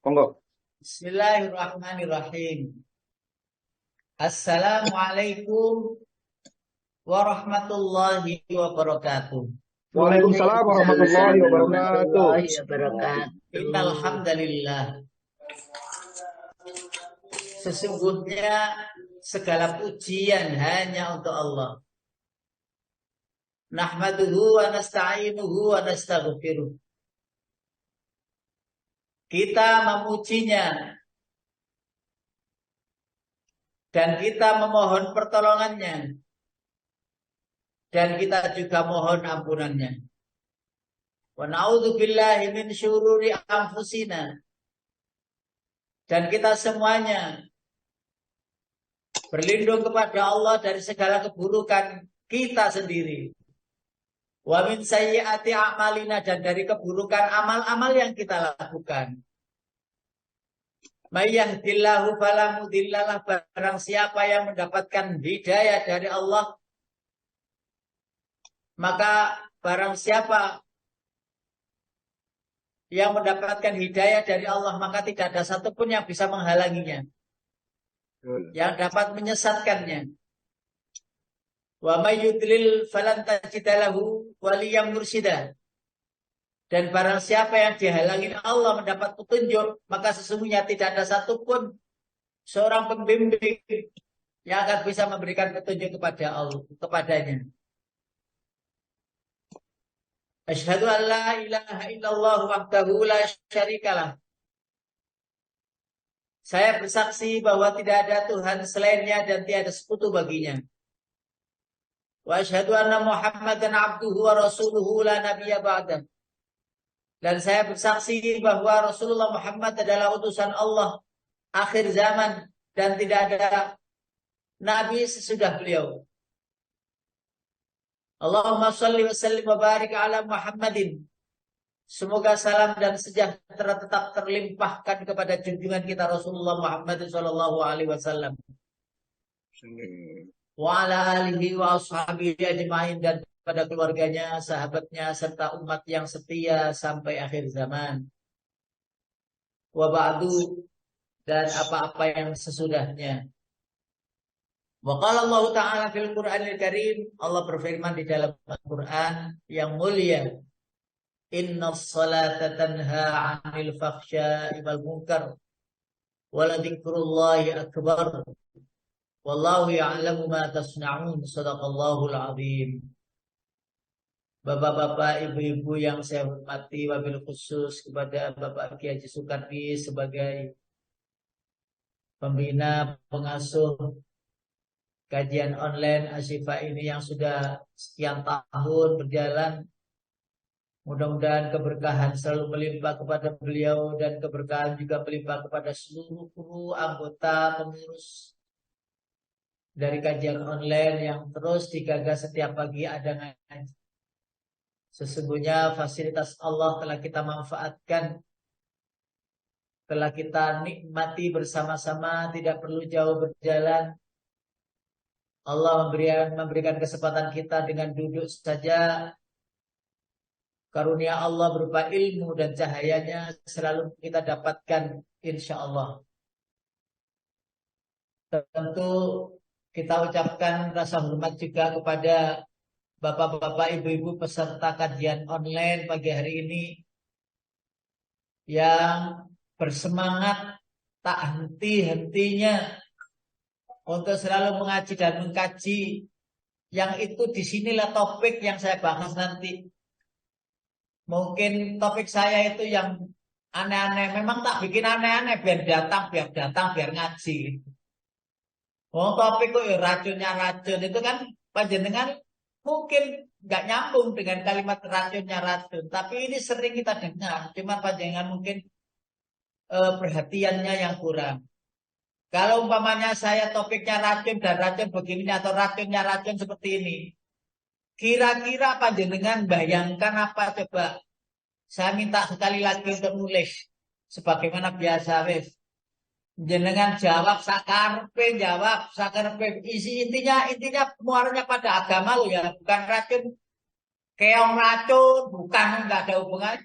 Monggo. Bismillahirrahmanirrahim. Assalamualaikum warahmatullahi wabarakatuh. Waalaikumsalam warahmatullahi wabarakatuh. Innal hamdalillah. Sesungguhnya segala pujian hanya untuk Allah. Nahmaduhu wa nasta'inuhu wa nastaghfiruh. Kita memujinya dan kita memohon pertolongannya dan kita juga mohon ampunannya. Wa na'udzubillahi min syururi anfusina, dan kita semuanya berlindung kepada Allah dari segala keburukan kita sendiri. Wa min sayyiati a'malina, dan dari keburukan amal-amal yang kita lakukan. May yahdillahu fala mudhillalah, barang siapa yang mendapatkan hidayah dari Allah, maka barang siapa yang mendapatkan hidayah dari Allah, maka tidak ada satupun yang bisa menghalanginya, yang dapat menyesatkannya. Wa may yudlil falan tajida lahu waliyan mursyida. Dan barang siapa yang dihalangi Allah mendapat petunjuk, maka sesungguhnya tidak ada satupun seorang pembimbing yang akan bisa memberikan petunjuk kepada Allah, kepadanya. Asyhadu an la ilaha illallah wahdahu la syarikalah. Saya bersaksi bahwa tidak ada Tuhan selainnya dan tiada sekutu baginya. Wa asyhadu anna Muhammadan abduhu wa rasuluhu la nabiyya ba'dah. Dan saya bersaksi bahwa Rasulullah Muhammad adalah utusan Allah akhir zaman dan tidak ada nabi sesudah beliau. Allahumma shalli wa sallim wa barik ala Muhammadin. Semoga salam dan sejahtera tetap terlimpahkan kepada junjungan kita Rasulullah Muhammad sallallahu alaihi wasallam. Wa ala alihi wa ashabihi ajma'in, dan pada keluarganya, sahabatnya, serta umat yang setia sampai akhir zaman. Wa ba'du, dan apa-apa yang sesudahnya. Wa qala Allah Ta'ala fil Qur'anil Karim, Allah berfirman di dalam Al-Qur'an yang mulia, innas salata tanha 'anil fakhsya'i wal munkar wa la dzikrullahi akbar. Wallahu ya'lamu ma tasna'un. Shadaqallahul 'azim. Bapak-bapak, ibu-ibu yang saya hormati, wabil khusus kepada Bapak Kiai Haji Sukardi sebagai pembina pengasuh kajian online Asyifa ini yang sudah sekian tahun berjalan. Mudah-mudahan keberkahan selalu melimpah kepada beliau dan keberkahan juga melimpah kepada seluruh kru, anggota, pengurus dari kajian online yang terus digagas setiap pagi ada ngaji. Sesungguhnya fasilitas Allah telah kita manfaatkan, telah kita nikmati bersama-sama, tidak perlu jauh berjalan. Allah memberikan kesempatan kita dengan duduk saja. Karunia Allah berupa ilmu dan cahayanya selalu kita dapatkan insya Allah. Tentu kita ucapkan rasa hormat juga kepada bapak-bapak, ibu-ibu peserta kajian online pagi hari ini yang bersemangat tak henti-hentinya untuk selalu mengaji dan mengkaji. Yang itu disinilah topik yang saya bahas nanti. Mungkin topik saya itu yang aneh-aneh. Memang tak bikin aneh-aneh biar datang, biar ngaji. Oh, topik kok ya racunnya racun itu kan panjenengan mungkin nggak nyambung dengan kalimat racunnya racun, tapi ini sering kita dengar, cuma panjenengan mungkin perhatiannya yang kurang. Kalau umpamanya saya topiknya racun dan racun begini atau racunnya racun seperti ini, kira-kira panjenengan bayangkan apa coba? Saya minta sekali lagi untuk nulis sebagaimana biasa wes. Jenengan jawab sakarpe, isi intinya muaranya pada agama lo ya, bukan racun keong racun, bukan, nggak ada hubungan.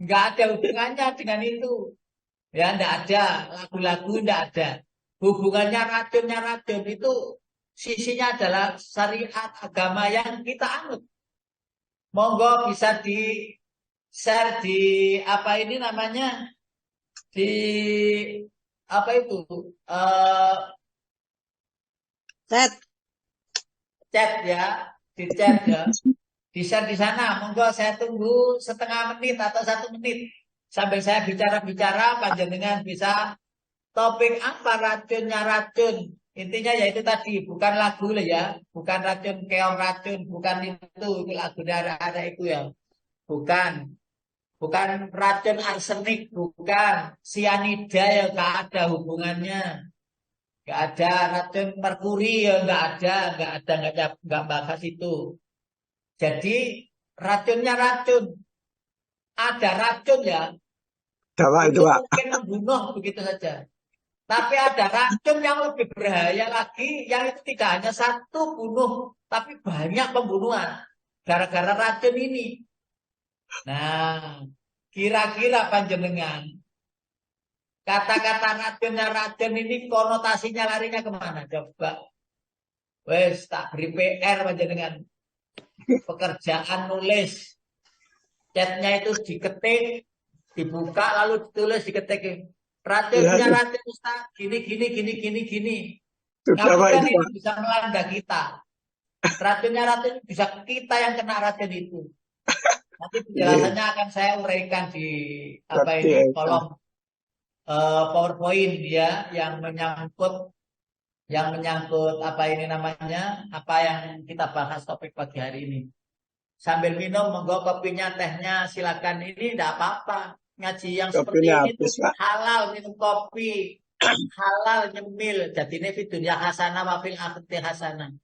Nggak ada hubungannya dengan itu. Ya, nggak ada. Lagu-lagu nggak ada. Hubungannya racun itu sisinya adalah syariat agama yang kita anut. Monggo bisa di share di apa ini namanya di apa itu eh Set. chat ya, di chat ya, di share di sana. Monggo saya tunggu setengah menit atau 1 menit sambil saya bicara-bicara panjenengan bisa topik apa racunnya racun. Intinya yaitu tadi bukan lagu lah ya, bukan racun keong racun, bukan itu lagu ada itu ya, bukan. Bukan racun arsenik, bukan sianida ya nggak ada hubungannya, nggak ada racun merkuri ya nggak bahas itu. Jadi racunnya racun, ada racun ya, Dawa itu, itu Pak. mungkin membunuh begitu saja. Tapi ada racun yang lebih berbahaya lagi, yang itu tidak hanya satu bunuh, tapi banyak pembunuhan gara-gara racun ini. Nah, kira-kira panjenengan kata-kata racun ini konotasinya larinya kemana? Coba. Wes tak beri PR panjenengan. Pekerjaan nulis. Chatnya itu diketik, dibuka lalu ditulis diketik. Racunnya Ya, racun Ustaz, gini. sudah, Pak, Ngapunten itu, ini Pak. bisa melanda kita. Racunnya racun bisa kita yang kena racun itu. Nanti Iya, penjelasannya akan saya uraikan di apa ngerti ini ya, Pak. kolom PowerPoint ya yang menyangkut apa ini namanya, apa yang kita bahas topik pagi hari ini. Sambil minum, monggo kopinya, tehnya, silakan. Ini tidak apa-apa. Ngaji yang seperti Kopinya ini tuh habis, Pak. halal minum kopi, halal nyemil. Jadi ini dunia hasanah wafil akhirati hasanah.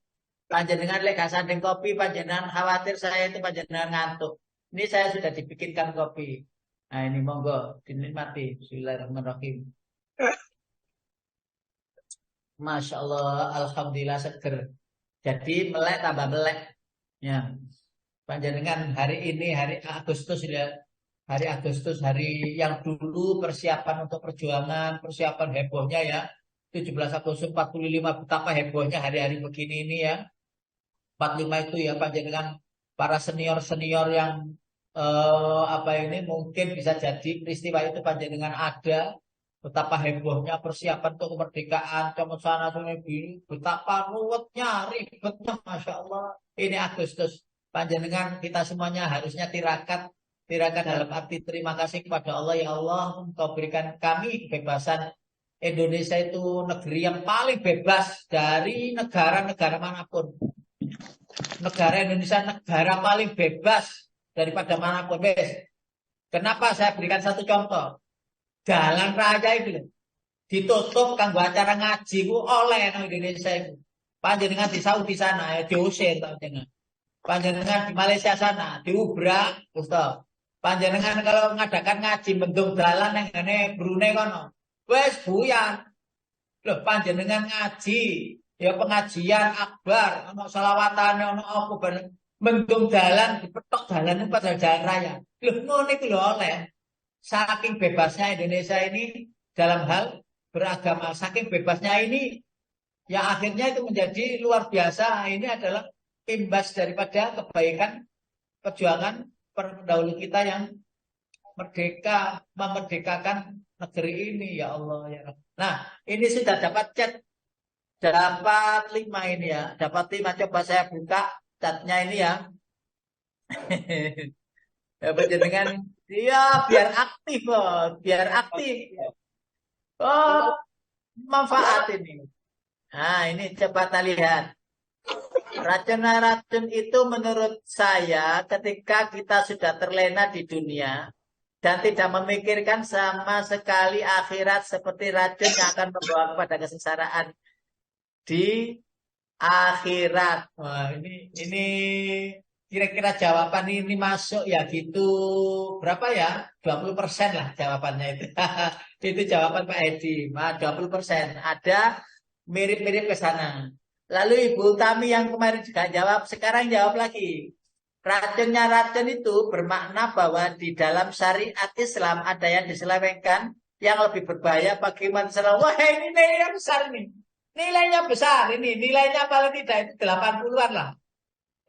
Panjenengan lek hasanah kopi, panjenengan khawatir saya itu panjenengan ngantuk. Ini saya sudah dibikinkan kopi. Nah ini monggo dinikmati. Bismillahirrahmanirrahim. Masya Allah, Alhamdulillah seger. Jadi melek tambah melek. Ya, panjenengan hari ini hari Agustus ya, hari Agustus hari yang dulu persiapan untuk perjuangan, persiapan hebohnya ya. 17 Agustus 45 betapa hebohnya hari-hari begini ini ya. 45 itu ya panjenengan para senior-senior yang apa ini mungkin bisa jadi peristiwa itu panjenengan ada. Betapa hebohnya persiapan untuk kemerdekaan, cuma sana sana begini, betapa ruwetnya, ribetnya, masya Allah. Ini Agustus, panjenengan kita semuanya harusnya tirakat dalam arti terima kasih kepada Allah ya Allah, Engkau berikan kami kebebasan. Indonesia itu negeri yang paling bebas dari negara-negara manapun. Negara Indonesia negara paling bebas daripada manapun. Kenapa saya berikan satu contoh? Jalan raya itu ditutup kanggo acara ngaji ku oleh nang Indonesia itu. Panjenengan di Saudi sana ya diusir panjenengan. Panjenengan di Malaysia sana diubrak, Ustaz. Panjenengan kalau mengadakan ngaji bendung dalan yang ngene Brunei kono. Wes buyar. Loh panjenengan ngaji, ya pengajian akbar, ono selawatane ono apa bareng bendung dalan dipetok dalan itu padahal jalan raya. Loh ngono iku lho oleh. Saking bebasnya Indonesia ini dalam hal beragama, saking bebasnya ini, yang akhirnya itu menjadi luar biasa. Ini adalah imbas daripada kebaikan perjuangan pendahulu kita yang merdeka, memerdekakan negeri ini, ya Allah ya Rabb. Nah, ini sudah dapat chat, dapat 5 ini ya, dapat 5. Coba saya buka chatnya ini ya. Ya dengan dia biar aktif loh, biar aktif. Oh, manfaat ini. Nah, ini coba kita lihat. Racun-racun itu menurut saya ketika kita sudah terlena di dunia dan tidak memikirkan sama sekali akhirat seperti racun yang akan membawa kepada kesengsaraan di akhirat. Wah, ini kira-kira jawaban ini masuk ya gitu berapa ya? 20% lah jawabannya itu. Itu jawaban Pak Edi. 20%. Ada mirip-mirip ke sana. Lalu Ibu Tami yang kemarin juga jawab, sekarang jawab lagi. Racunnya racun itu bermakna bahwa di dalam syariat Islam ada yang diselewengkan yang lebih berbahaya bagi umat Islam. Wah, ini nilainya besar nih. Nilainya besar ini. Nilainya paling tidak itu 80-an lah.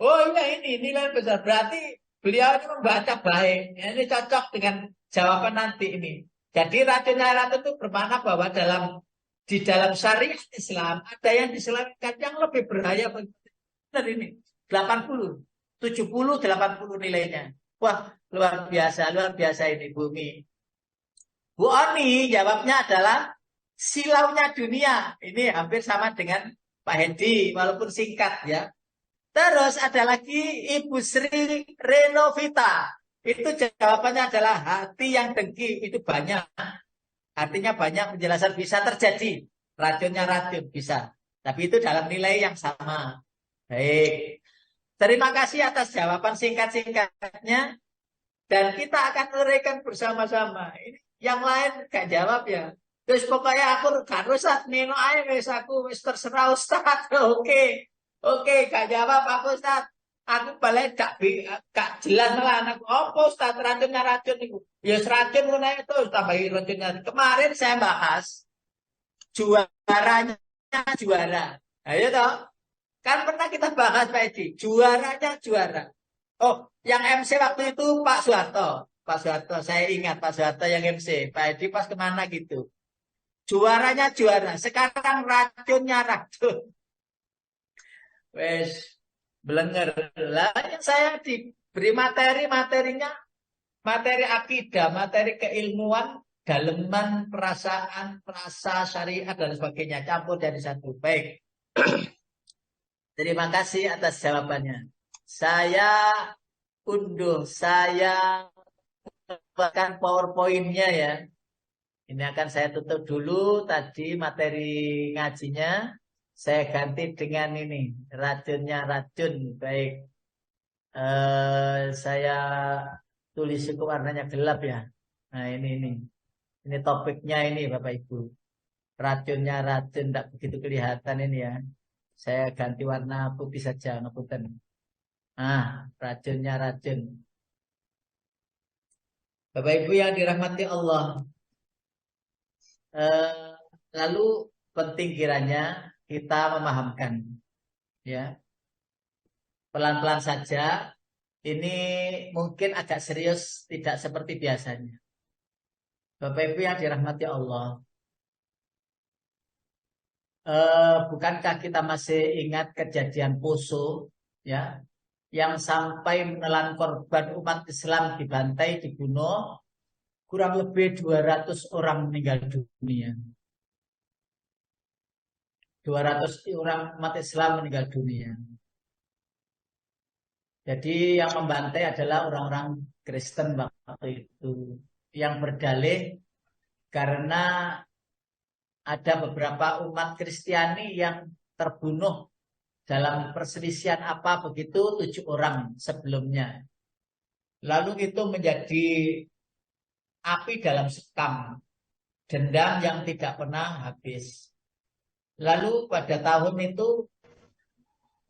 Oh iya ini nilai besar. Berarti beliau ini membaca baik. Ya, ini cocok dengan jawaban nanti ini. Jadi racunnya racun itu bermakna bahwa di dalam syariat Islam ada yang diselewengkan yang lebih berbahaya benar ini. 80, 70, 80 nilainya. Wah, luar biasa ini bumi. Bu Oni jawabnya adalah silaunya dunia. Ini hampir sama dengan Pak Hedi, walaupun singkat ya. Terus ada lagi Ibu Sri Renovita. Itu jawabannya adalah hati yang dengki. Itu banyak. Artinya banyak penjelasan bisa terjadi. Racunnya racun bisa. Tapi itu dalam nilai yang sama. Baik. Terima kasih atas jawaban singkat-singkatnya. Dan kita akan uraikan bersama-sama. Ini yang lain gak jawab ya. Terus pokoknya aku gak Ustaz Nino aja wis aku wis terserah Ustaz. Oke. Oke, gak jawab aku Ustaz. Aku balik gak jelas malah anakku. Apa Ustaz racunnya racun itu? Ya racun ngono itu tambahi racunnya. Kemarin saya bahas juaranya juara. Ayo toh. Kan pernah kita bahas Pak Edi. Juaranya juara. Oh, yang MC waktu itu Pak Soeharto. Pak Soeharto, saya ingat Pak Soeharto yang MC. Pak Edi pas kemana gitu. Juaranya juara. Sekarang racunnya racun. Wes, belenger. Lah, saya diberi materinya, materi akidah, materi keilmuan, daleman, perasaan, rasa, syariat, dan sebagainya. Campur dari satu. Baik. Terima kasih atas jawabannya. Saya unduh, saya bahkan PowerPoint-nya ya. Ini akan saya tutup dulu tadi materi ngajinya. Saya ganti dengan ini, racunnya racun. Baik. Saya tulis itu warnanya gelap ya. Nah ini. Ini topiknya ini Bapak Ibu. Racunnya racun, tidak begitu kelihatan ini ya. Saya ganti warna putih saja, ngapunten. Ah, racunnya racun. Bapak Ibu yang dirahmati Allah. Lalu penting kiranya kita memahamkan, ya. Pelan-pelan saja. Ini mungkin agak serius, tidak seperti biasanya. Bapak Ibu yang dirahmati Allah. Bukankah kita masih ingat kejadian Poso, ya, yang sampai menelan korban umat Islam dibantai, dibunuh, kurang lebih 200 orang meninggal dunia. 200 orang umat Islam meninggal dunia. Jadi yang membantai adalah orang-orang Kristen waktu itu, yang berdalih karena ada beberapa umat Kristiani yang terbunuh dalam perselisihan apa begitu 7 orang sebelumnya. Lalu itu menjadi api dalam sekam, dendam yang tidak pernah habis. Lalu pada tahun itu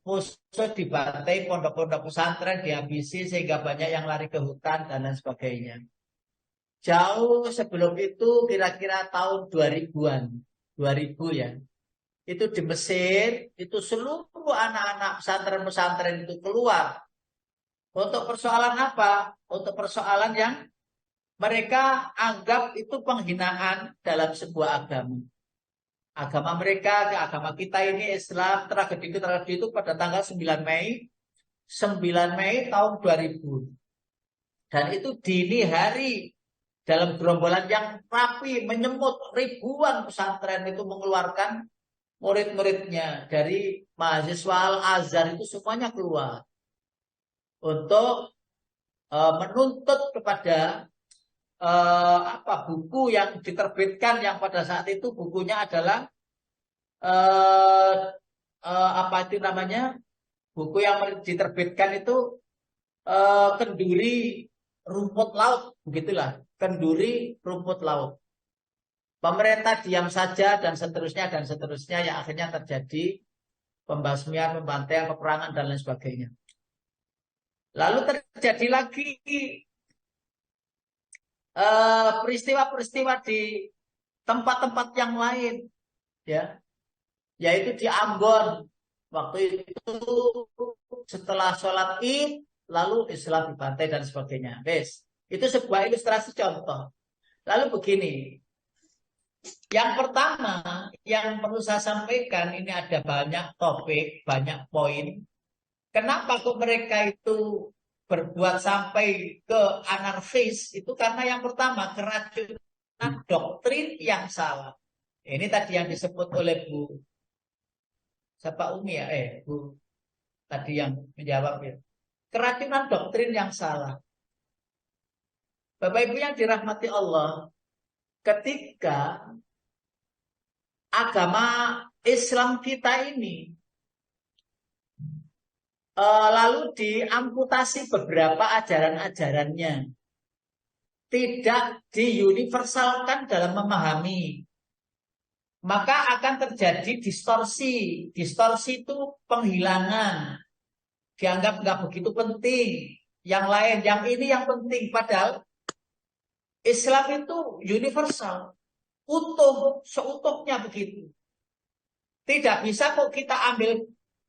Poso dibantai, pondok-pondok pesantren dihabisi sehingga banyak yang lari ke hutan dan lain sebagainya. Jauh sebelum itu kira-kira tahun 2000-an, 2000 ya. Itu di Mesir, itu seluruh anak-anak pesantren-pesantren itu keluar. Untuk persoalan apa? Untuk persoalan yang mereka anggap itu penghinaan dalam sebuah agama. Agama mereka ke agama kita ini Islam, tragedi itu pada tanggal 9 Mei 9 Mei tahun 2000. Dan itu dini hari dalam gerombolan yang rapi menyemut ribuan pesantren itu mengeluarkan murid-muridnya dari mahasiswa Al-Azhar itu semuanya keluar untuk menuntut kepada buku yang diterbitkan yang pada saat itu bukunya adalah buku yang diterbitkan itu Kenduri Rumput Laut, begitulah, Kenduri Rumput Laut. Pemerintah diam saja dan seterusnya yang akhirnya terjadi pembasmian, pembantaian, peperangan dan lain sebagainya. Lalu terjadi lagi peristiwa-peristiwa di tempat-tempat yang lain, ya, yaitu di Ambon. Waktu itu setelah sholat Id, lalu Islam dibantai dan sebagainya. Wes, itu sebuah ilustrasi contoh. Lalu begini, yang pertama yang perlu saya sampaikan, ini ada banyak topik, banyak poin. Kenapa kok mereka itu berbuat sampai ke anarkis? Itu karena yang pertama keracunan doktrin yang salah. Ini tadi yang disebut oleh Bu siapa Umi ya? Bu tadi yang menjawab ya. Keracunan doktrin yang salah. Bapak Ibu yang dirahmati Allah, ketika agama Islam kita ini lalu diamputasi beberapa ajaran-ajarannya, tidak diuniversalkan dalam memahami, maka akan terjadi distorsi. Distorsi itu penghilangan, dianggap nggak begitu penting. Yang lain, yang ini yang penting. Padahal Islam itu universal, utuh, seutuhnya begitu. Tidak bisa kok kita ambil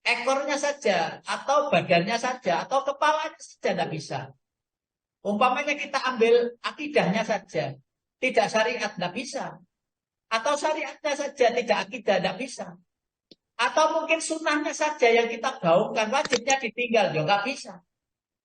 ekornya saja, atau badannya saja, atau kepalanya saja, tidak bisa. Umpamanya kita ambil akidahnya saja, tidak syariat, tidak bisa. Atau syariatnya saja, tidak akidah, tidak bisa. Atau mungkin sunnahnya saja yang kita gaungkan, wajibnya ditinggal, ya nggak bisa.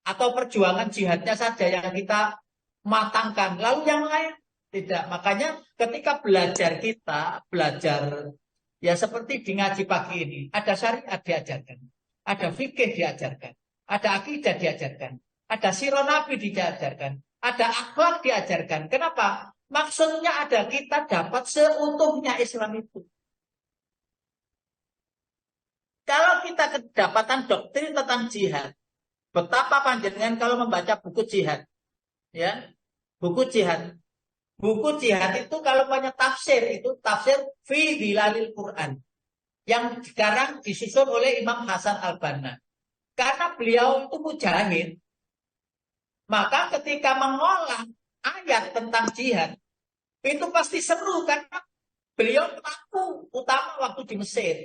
Atau perjuangan jihadnya saja yang kita matangkan, lalu yang lain tidak. Makanya ketika belajar kita, belajar ya seperti di ngaji pagi ini, ada syariat diajarkan, ada fikih diajarkan, ada akidah diajarkan, ada sirah nabi diajarkan, ada akhlak diajarkan. Kenapa? Maksudnya ada kita dapat seutuhnya Islam itu. Kalau kita kedapatan doktrin tentang jihad, betapa panjenengan kalau membaca buku jihad, ya, buku jihad. Buku jihad itu kalau banyak tafsir, itu tafsir fi Dhilalil Quran yang sekarang disusun oleh Imam Hasan Al-Banna. Karena beliau itu mujahid, maka ketika mengolah ayat tentang jihad, itu pasti seru karena beliau pelaku utama waktu di Mesir.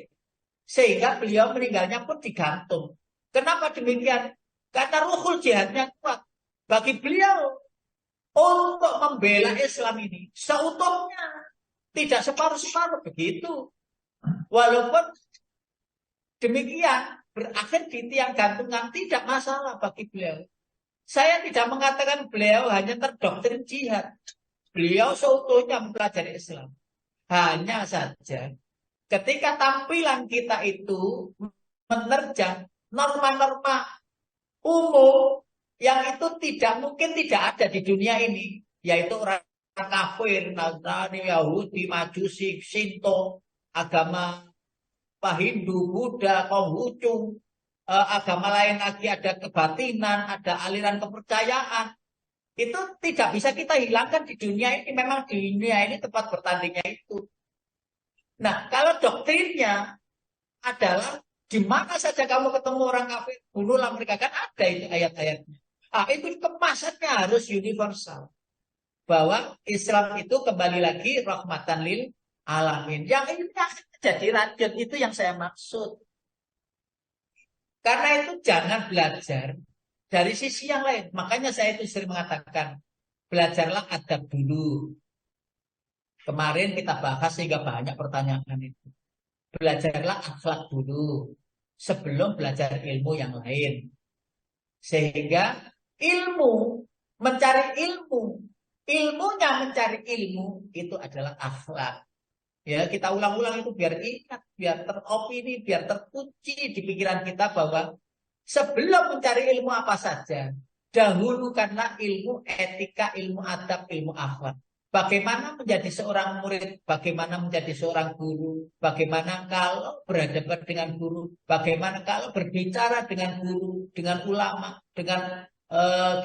Sehingga beliau meninggalnya pun digantung. Kenapa demikian? Karena ruhul jihadnya kuat. Bagi beliau, untuk membela Islam ini seutuhnya, tidak separuh-separuh begitu. Walaupun demikian berakhir di tiang gantungan, tidak masalah bagi beliau. Saya tidak mengatakan beliau hanya terdoktrin jihad. Beliau seutuhnya mempelajari Islam. Hanya saja ketika tampilan kita itu menerjang norma-norma umum yang itu tidak mungkin tidak ada di dunia ini, yaitu orang kafir, Nasrani, Yahudi, Majusi, Shinto, agama Hindu, Buddha, Konghucu, agama lain lagi ada kebatinan, ada aliran kepercayaan. Itu tidak bisa kita hilangkan di dunia ini. Memang di dunia ini tempat bertandingnya itu. Nah, kalau doktrinnya adalah di mana saja kamu ketemu orang kafir, bunuhlah mereka, kan ada itu ayat-ayatnya. Itu kemasannya harus universal. Bahwa Islam itu kembali lagi rahmatan lil alamin. Yang ini akan jadi racun, itu yang saya maksud. Karena itu jangan belajar dari sisi yang lain. Makanya saya itu sering mengatakan, belajarlah adab dulu. Kemarin kita bahas sehingga banyak pertanyaan itu. Belajarlah akhlak dulu sebelum belajar ilmu yang lain. Sehingga ilmu, mencari ilmu, ilmunya mencari ilmu, itu adalah akhlak. Ya, kita ulang-ulang itu biar ingat, biar teropini, biar terkunci di pikiran kita bahwa sebelum mencari ilmu apa saja, dahulukanlah ilmu etika, ilmu adab, ilmu akhlak. Bagaimana menjadi seorang murid, bagaimana menjadi seorang guru, bagaimana kalau berhadapan dengan guru, bagaimana kalau berbicara dengan guru, dengan ulama, dengan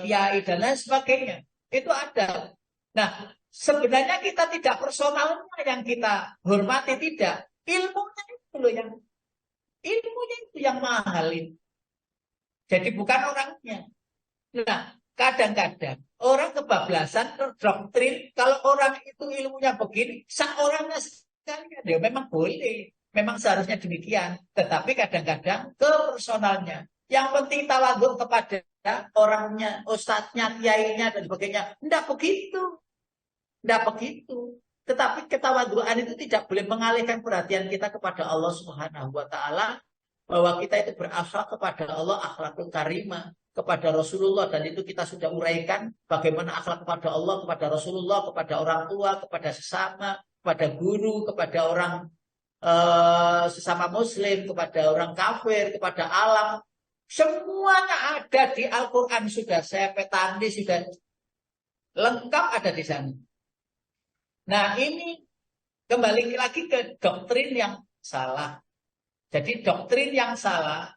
kiai dan lain sebagainya. Itu ada. Nah, sebenarnya kita tidak personalnya yang kita hormati, tidak. Ilmunya itu loh ilmunya itu yang mahal ini. Jadi bukan orangnya. Nah, kadang-kadang orang kebablasan doktrin, kalau orang itu ilmunya begini, seorangnya sekalian, ya memang boleh. Memang seharusnya demikian. Tetapi kadang-kadang ke personalnya. Yang penting tawadhu kepada orangnya, ustadznya, kiainya, dan sebagainya. Tidak begitu. Tidak begitu. Tetapi ketawaduan itu tidak boleh mengalihkan perhatian kita kepada Allah Subhanahu wa taala, bahwa kita itu berakhlak kepada Allah, akhlakul karimah, kepada Rasulullah, dan itu kita sudah uraikan bagaimana akhlak kepada Allah, kepada Rasulullah, kepada orang tua, kepada sesama, kepada guru, kepada orang sesama muslim, kepada orang kafir, kepada alam. Semuanya ada di Al-Quran, sudah saya petani, sudah lengkap ada di sana. Nah, ini kembali lagi ke doktrin yang salah. Jadi doktrin yang salah,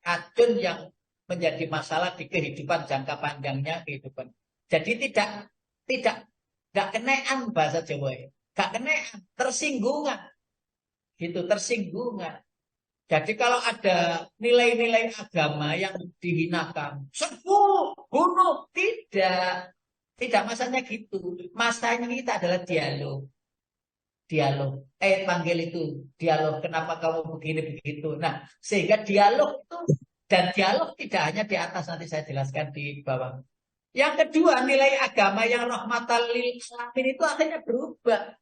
racun yang menjadi masalah di kehidupan jangka panjangnya kehidupan. Jadi tidak kenaan bahasa Jawa. Gak kenaan, tersinggungan. Gitu, tersinggungan. Jadi kalau ada nilai-nilai agama yang dihinakan, serbu, bunuh, tidak. Tidak, masanya gitu. Masanya kita adalah dialog. Dialog. Panggil itu. Dialog. Kenapa kamu begini begitu. Nah, sehingga dialog itu. Dan dialog tidak hanya di atas. Nanti saya jelaskan di bawah. Yang kedua, nilai agama yang rahmatan lil alamin itu akhirnya berubah.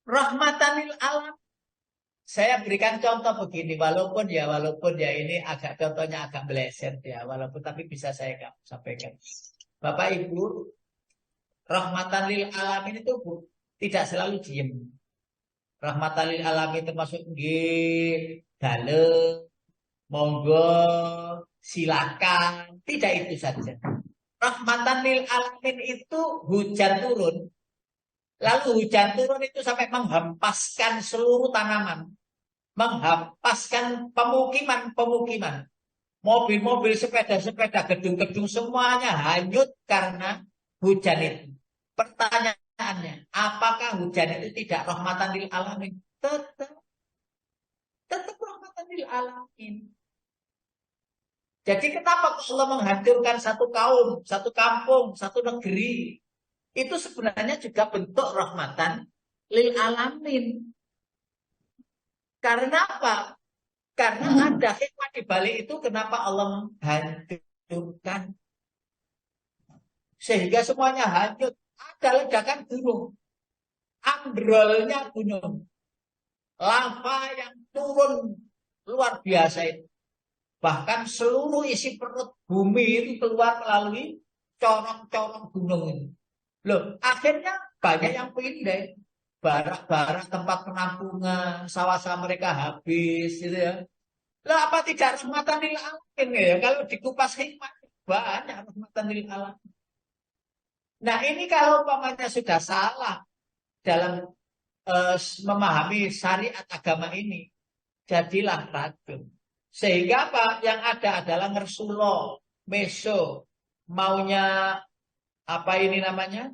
Rahmatan lil alamin. Saya berikan contoh begini, walaupun ya ini agak contohnya agak meleset ya, walaupun tapi bisa saya sampaikan. Bapak Ibu, rahmatan lil alamin itu tidak selalu diem. Rahmatan lil alamin termasuk nggih, dalem, monggo, silakan, tidak itu saja. Rahmatan lil alamin itu hujan turun. Lalu hujan turun itu sampai menghempaskan seluruh tanaman. Menghempaskan pemukiman. Mobil-mobil, sepeda-sepeda, gedung-gedung semuanya hanyut karena hujan itu. Pertanyaannya, apakah hujan itu tidak rahmatan lil alamin? Tetap rahmatan lil alamin. Jadi kenapa Allah menghancurkan satu kaum, satu kampung, satu negeri? Itu sebenarnya juga bentuk rahmatan lil alamin. Karena apa? Karena ada hikmah di balik itu kenapa Allah menghancurkan. Sehingga semuanya hanyut. Ada ledakan gunung. Ambrolnya gunung. Lava yang turun luar biasa itu. Bahkan seluruh isi perut bumi itu keluar melalui corong-corong gunung ini. Loh, akhirnya banyak yang pindah. Barak-barak tempat penampungan, sawah-sawah mereka habis, gitu ya. Lah apa tidak rahmatan lil alamin ya? Kalau dikupas hikmah banyak rahmatan lil alamin. Nah ini kalau umpamanya sudah salah dalam memahami syariat agama ini, jadilah racun. Sehingga apa? Yang ada adalah ngersulo, meso, maunya apa ini namanya?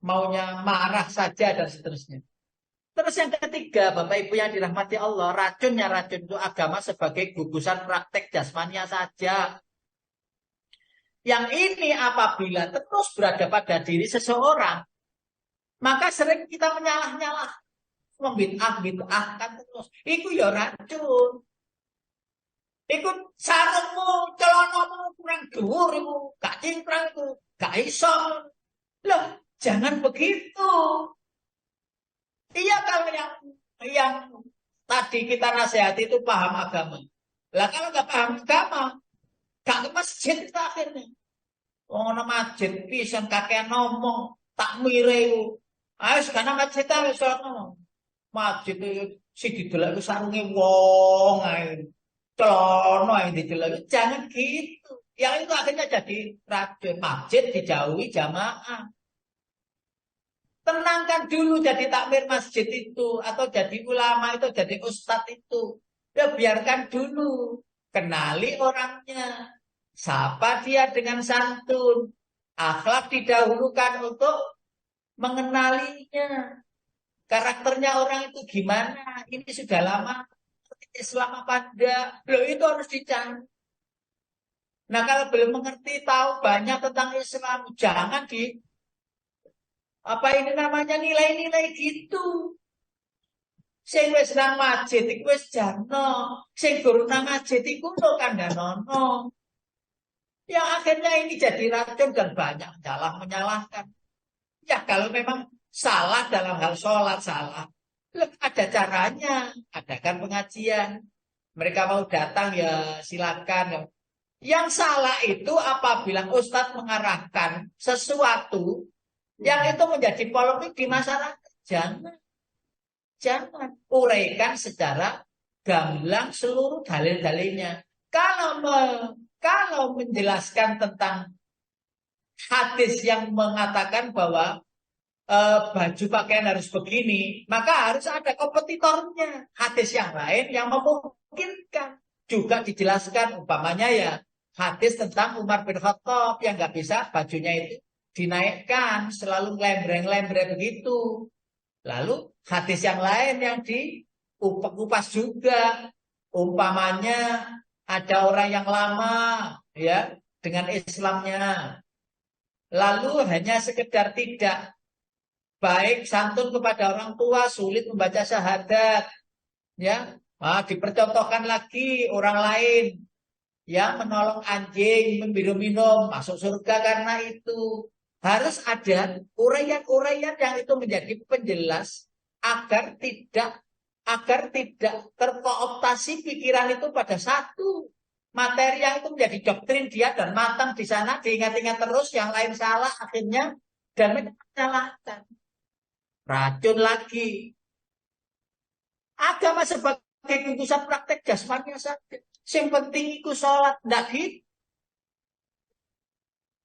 Maunya marah saja dan seterusnya. Terus yang ketiga, Bapak Ibu yang dirahmati Allah, racun itu agama sebagai gugusan praktek jasmania saja. Yang ini apabila terus berada pada diri seseorang, maka sering kita menyalah-nyalah, membid'ah-bid'ahkan terus. Iku ya racun. Iku sarungmu, celonomu kurang dhuwur iku, gak cingkrang iku, gak iso. Loh, jangan begitu. Iya kalau yang tadi kita nasihati itu paham agama. Lah kalau nggak paham agama, gak ke masjid itu akhirnya. Ono masjid pisan kakek ngomong tak mireu. Ayo sekarang masjid ta wis ono. Masjid itu si didelok iku sarunge wong ae. Celono yang didelok. Jangan gitu. Yang itu akhirnya jadi racun. Masjid dijauhi jamaah. Tenangkan dulu jadi takmir masjid itu. Atau jadi ulama itu, jadi ustadz itu. Ya biarkan dulu. Kenali orangnya. Sapa dia dengan santun. Akhlak didahulukan untuk mengenalinya. Karakternya orang itu gimana. Ini sudah lama Islam apa enggak. Loh itu harus dicari. Nah kalau belum mengerti, tahu banyak tentang Islam, jangan apa ini namanya nilai-nilai gitu. Sing wis nang masjid iku wis jarno, sing guru nang masjid iku lho kandhanono. Yang akhirnya ini jadi racun dan banyak menyalahkan. Ya kalau memang salah dalam hal sholat salah, ada caranya, adakan pengajian. Mereka mau datang ya silakan. Yang salah itu apabila Ustadz mengarahkan sesuatu yang itu menjadi polemik di masyarakat. Jangan uraikan secara gamblang seluruh dalil-dalilnya. Kalau menjelaskan tentang hadis yang mengatakan bahwa baju pakaian harus begini, maka harus ada kompetitornya. Hadis yang lain yang memungkinkan juga dijelaskan, umpamanya ya hadis tentang Umar bin Khattab yang nggak bisa bajunya itu dinaikkan, selalu lembreng-lembreng begitu. Lalu hadis yang lain yang dikupas juga, umpamanya ada orang yang lama ya dengan Islamnya, lalu hanya sekedar tidak baik santun kepada orang tua, sulit membaca syahadat, ya, dipercontohkan lagi orang lain yang menolong anjing, minum masuk surga karena itu. Harus ada uraian-uraian yang itu menjadi penjelas agar tidak terkooptasi pikiran itu pada satu materi yang itu menjadi doktrin dia dan matang di sana, diingat-ingat terus, yang lain salah akhirnya dan menyalahkan. Racun lagi. Agama sebagai kutusan praktek jasmani saja. Yang penting itu sholat, tidak gitu.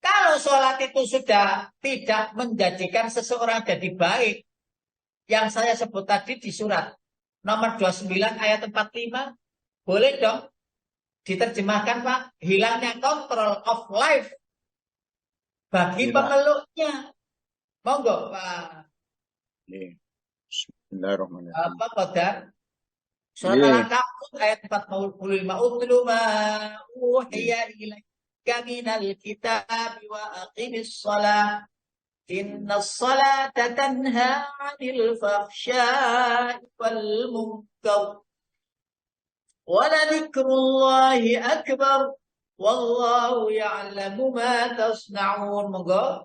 Kalau sholat itu sudah tidak menjadikan seseorang jadi baik, yang saya sebut tadi di surat nomor 29 ayat 45, boleh dong diterjemahkan Pak, hilangnya control of life bagi pemeluknya. Monggo Pak. Bismillahirrahmanirrahim. Apa Qadar? Surat Al-Ankabut ayat 45, utlu ma uhiya ilaika minal kitab wa aqimis shalah innas salata tanha 'anil fahsya'i wal munkar wa ladzikrullahi akbar wallahu ya'lamu ma tasna'un. Monggo.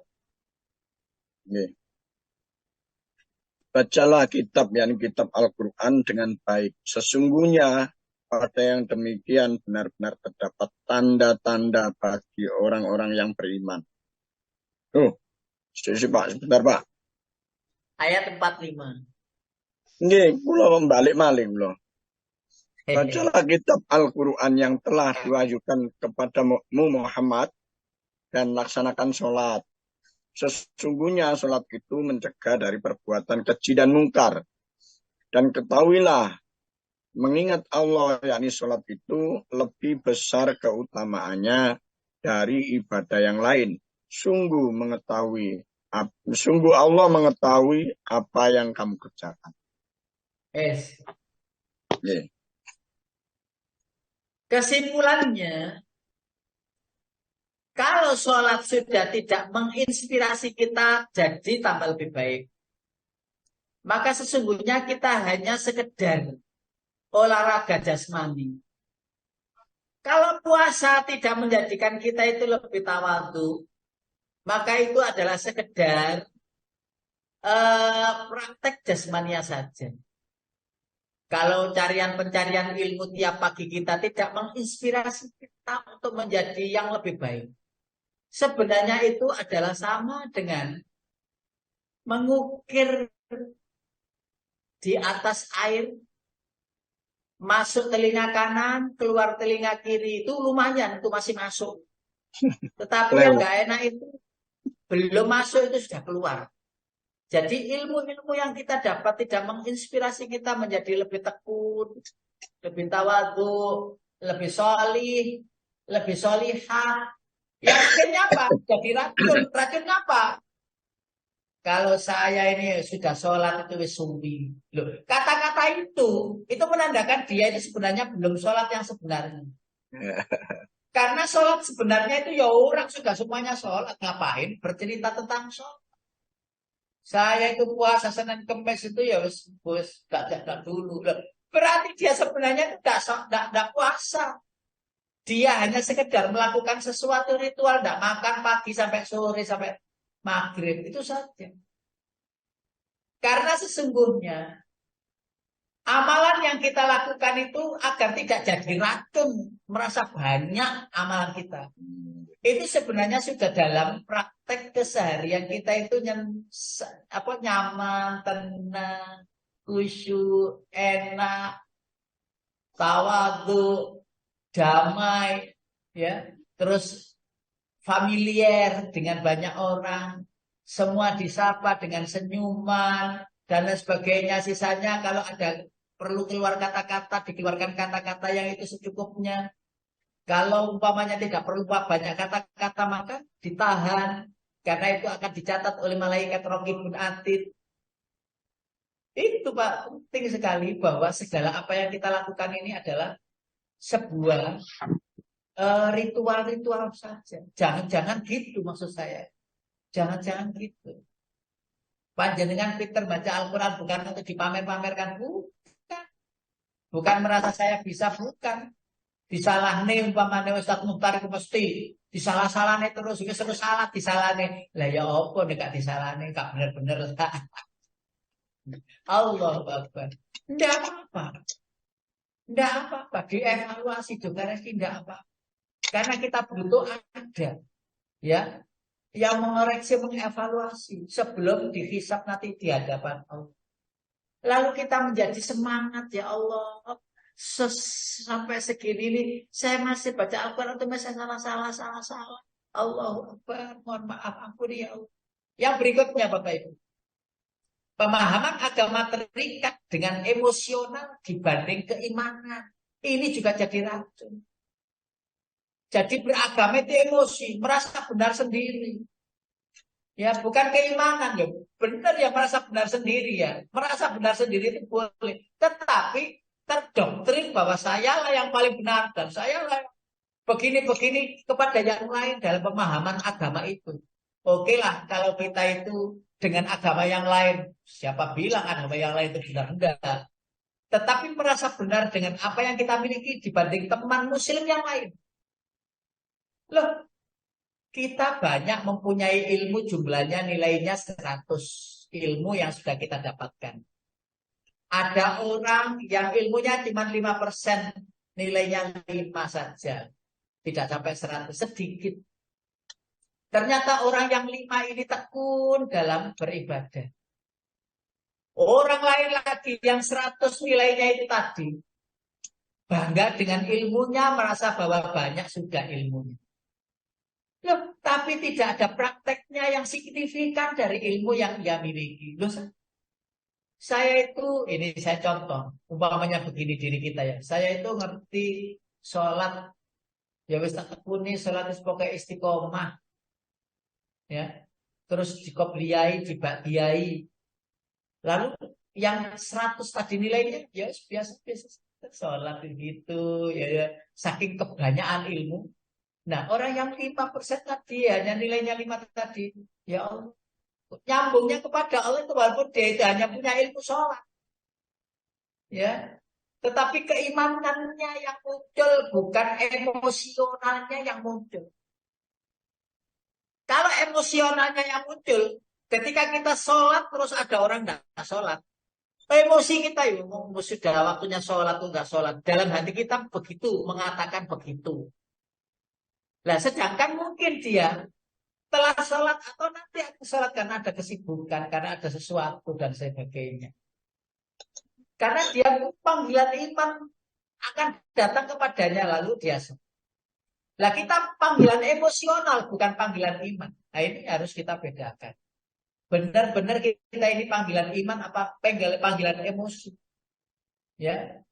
Bacalah kitab, yakni kitab Al-Quran dengan baik. Sesungguhnya pada yang demikian benar-benar terdapat tanda-tanda bagi orang-orang yang beriman. Pak, sebentar Pak. Ayat 45. Nggih, kula membalik malih kula. Bacalah kitab Al-Quran yang telah diwahyukan kepadamu Muhammad dan laksanakan sholat. Sesungguhnya sholat itu mencegah dari perbuatan keji dan mungkar. Dan ketahuilah, mengingat Allah, yakni sholat itu lebih besar keutamaannya dari ibadah yang lain. Sungguh Allah mengetahui apa yang kamu kerjakan. Kesimpulannya, kalau sholat sudah tidak menginspirasi kita jadi tambah lebih baik, maka sesungguhnya kita hanya sekedar olahraga jasmani. Kalau puasa tidak menjadikan kita itu lebih tawadhu, maka itu adalah sekedar praktek jasmania saja. Kalau pencarian ilmu tiap pagi kita tidak menginspirasi kita untuk menjadi yang lebih baik, sebenarnya itu adalah sama dengan mengukir di atas air, masuk telinga kanan, keluar telinga kiri, itu lumayan, itu masih masuk. Tetapi yang nggak enak itu belum masuk, itu sudah keluar. Jadi ilmu-ilmu yang kita dapat tidak menginspirasi kita menjadi lebih tekun, lebih tawadhu, lebih sholih, lebih sholihah. Ya akhirnya apa? Jadi racun. Racun apa? Kalau saya ini sudah sholat itu wis sumbi. Loh, kata-kata itu menandakan dia itu sebenarnya belum sholat yang sebenarnya. Karena sholat sebenarnya itu ya orang sudah semuanya sholat. Ngapain bercerita tentang sholat? Saya itu puasa Senin Kemis itu ya wis gak dulu. Berarti dia sebenarnya tidak puasa. Dia hanya sekedar melakukan sesuatu ritual, tidak makan pagi sampai sore sampai maghrib itu saja. Karena sesungguhnya amalan yang kita lakukan itu agar tidak jadi racun, merasa banyak amalan kita. Itu sebenarnya sudah dalam praktek keseharian kita itu nyaman, tenang, khusyuk, enak, tawadhu, damai, ya, terus familiar dengan banyak orang, semua disapa dengan senyuman dan lain sebagainya. Sisanya kalau ada perlu keluar kata-kata, dikeluarkan kata-kata yang itu secukupnya. Kalau umpamanya tidak perlu banyak kata-kata maka ditahan karena itu akan dicatat oleh malaikat Raqibun Atid. Itu Pak penting sekali bahwa segala apa yang kita lakukan ini adalah sebuah ritual-ritual saja. Jangan-jangan gitu maksud saya. Jangan-jangan gitu. Panjenengan pinter baca Al-Quran bukan untuk dipamer-pamerkan, bukan. Bukan merasa saya bisa, bukan. Disalahne umpamane Ustaz Muhtar itu mesti disalah-salahne terus salah disalahne. Lah ya apa nek gak disalahne gak bener-bener. Allahu Akbar. Ndak apa-apa. Ndak apa-apa, dievaluasi juga tidak apa. Karena kita butuh ada ya yang mengoreksi, mengevaluasi sebelum dihisab nanti di hadapan Allah. Lalu kita menjadi semangat, ya Allah. Sampai segini nih, saya masih baca Al-Quran itu masih salah. Allahu Akbar, mohon maaf, ampuni ya Allah. Yang berikutnya Bapak Ibu. Pemahaman agama terikat dengan emosional dibanding keimanan. Ini juga jadi racun. Jadi beragama itu emosi, merasa benar sendiri. Ya, bukan keimanan ya. Benar ya merasa benar sendiri ya. Merasa benar sendiri itu boleh. Tetapi terdoktrin bahwa saya lah yang paling benar dan saya lah begini-begini kepada yang lain dalam pemahaman agama itu. Oke lah kalau kita itu dengan agama yang lain, siapa bilang agama yang lain itu benar? Enggak. Tetapi merasa benar dengan apa yang kita miliki dibanding teman muslim yang lain. Loh, kita banyak mempunyai ilmu jumlahnya nilainya 100 ilmu yang sudah kita dapatkan. Ada orang yang ilmunya cuma 5%, nilainya 5 saja. Tidak sampai 100, sedikit. Ternyata orang yang 5 ini tekun dalam beribadah. Orang lain lagi yang 100 nilainya itu tadi. Bangga dengan ilmunya, merasa bahwa banyak sudah ilmunya. Loh, tapi tidak ada prakteknya yang signifikan dari ilmu yang dia miliki. Loh, saya itu, ini saya contoh, umpamanya begini diri kita ya. Saya itu ngerti sholat, ya wis tak tekuni sholat pokoknya istiqomah. Ya. Terus dikobliyai, dibakiyai. Lalu yang 100 tadi nilainya, ya biasa-biasa sholat begitu, ya saking kebanyakan ilmu. Nah, orang yang 5% tadi hanya nilainya 5 tadi, ya Allah. Nyambungnya kepada Allah itu walaupun dia itu hanya punya ilmu sholat. Ya. Tetapi keimanannya yang muncul, bukan emosionalnya yang muncul. Kalau emosionalnya yang muncul, ketika kita sholat terus ada orang tidak sholat. Emosi kita itu sudah waktunya sholat atau enggak sholat. Dalam hati kita begitu, mengatakan begitu. Nah, sedangkan mungkin dia telah sholat atau nanti akan sholat karena ada kesibukan, karena ada sesuatu dan sebagainya. Karena dia panggilan iman akan datang kepadanya lalu dia sholat. Nah, kita panggilan emosional bukan panggilan iman. Nah, ini harus kita bedakan. Benar-benar kita ini panggilan iman apa panggilan emosi. Ya.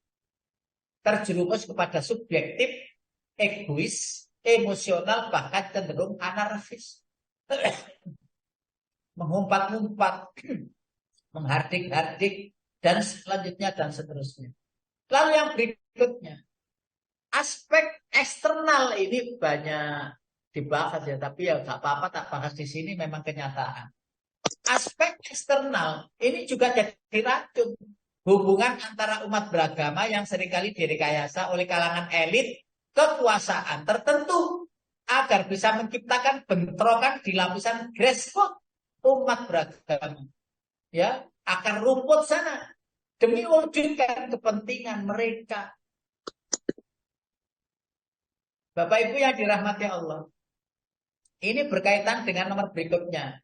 Terjerumus kepada subjektif, egois, emosional, bahkan cenderung anarkis. Mengumpat-ngumpat, menghardik-hardik, dan selanjutnya dan seterusnya. Lalu yang berikutnya, aspek eksternal ini banyak dibahas ya, tapi ya nggak apa-apa tak bahas di sini, memang kenyataan. Aspek eksternal ini juga jadi racun. Hubungan antara umat beragama yang seringkali direkayasa oleh kalangan elit kekuasaan tertentu agar bisa menciptakan bentrokan di lapisan grassroots umat beragama. Ya, akar rumput sana demi mewujudkan kepentingan mereka. Bapak Ibu yang dirahmati Allah. Ini berkaitan dengan nomor berikutnya.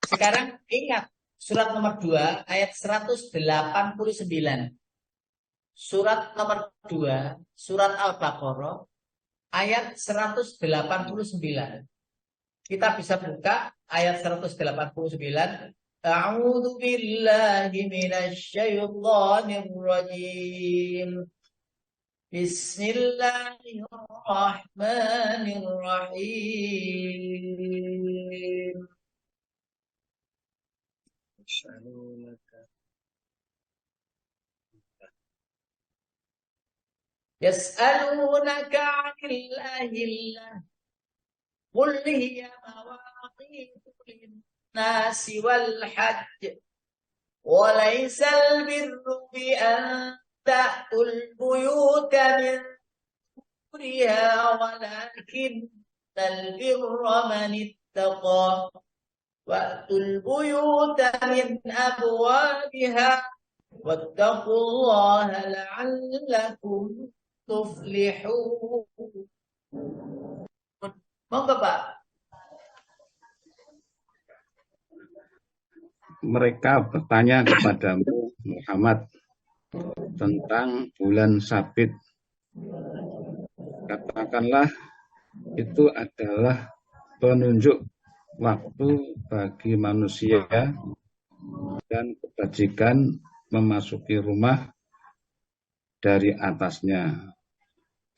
Sekarang ingat surat nomor 2 ayat 189. Surat nomor 2, surat Al-Baqarah ayat 189. Kita bisa buka ayat 189. A'udzu billahi minasyaitonir rajim. Bismillahirrahmanirrahim. Yas'alunaka 'anil ahillah. Qul hiya mawaqitu lin-nasi wal hajj. Wa laysal birru bi an ta'tul buyuta min duriha walakinnal birra man ittaqa. Wa'tul buyuta min abwabiha. Wattaqullaha la'allakum tuflihun. Monggo Pak. Mereka bertanya kepadamu Muhammad tentang bulan Sabit. Katakanlah itu adalah penunjuk waktu bagi manusia dan kebajikan memasuki rumah dari atasnya.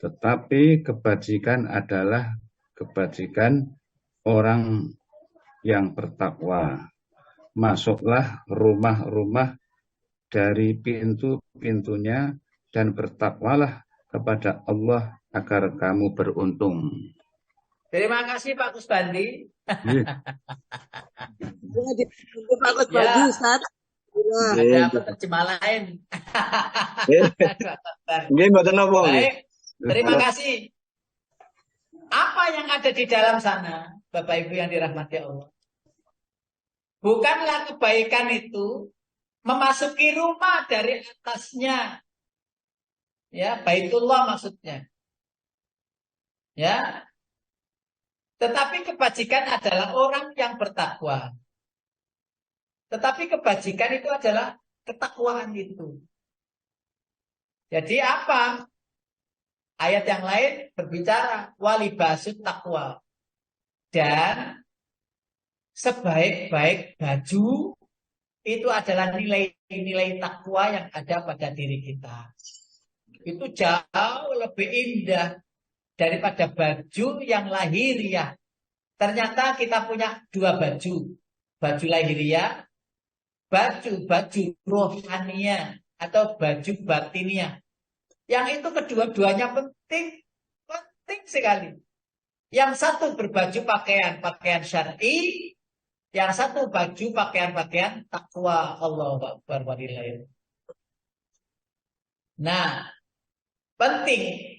Tetapi kebajikan adalah kebajikan orang yang bertakwa. Masuklah rumah-rumah dari pintu-pintunya dan bertakwalah kepada Allah agar kamu beruntung. Terima kasih Pak Kusbandi. Pak Kusbandi, Ustaz. Ada penerjemah lain. Baik, terima kasih. Apa yang ada di dalam sana, Bapak Ibu yang dirahmati Allah? Bukanlah kebaikan itu memasuki rumah dari atasnya. Ya, Baitullah maksudnya. Ya. Tetapi kebajikan adalah orang yang bertakwa. Tetapi kebajikan itu adalah ketakwaan itu. Jadi apa? Ayat yang lain berbicara walibasut takwa. Dan sebaik-baik baju itu adalah nilai-nilai takwa yang ada pada diri kita. Itu jauh lebih indah daripada baju yang lahiriah. Ternyata kita punya dua baju. Baju lahiriah, baju rohaniah atau baju batiniah. Yang itu kedua-duanya penting sekali. Yang satu berbaju pakaian syar'i, yang satu baju pakaian takwa. Allahu Akbar walillahil. Nah, penting.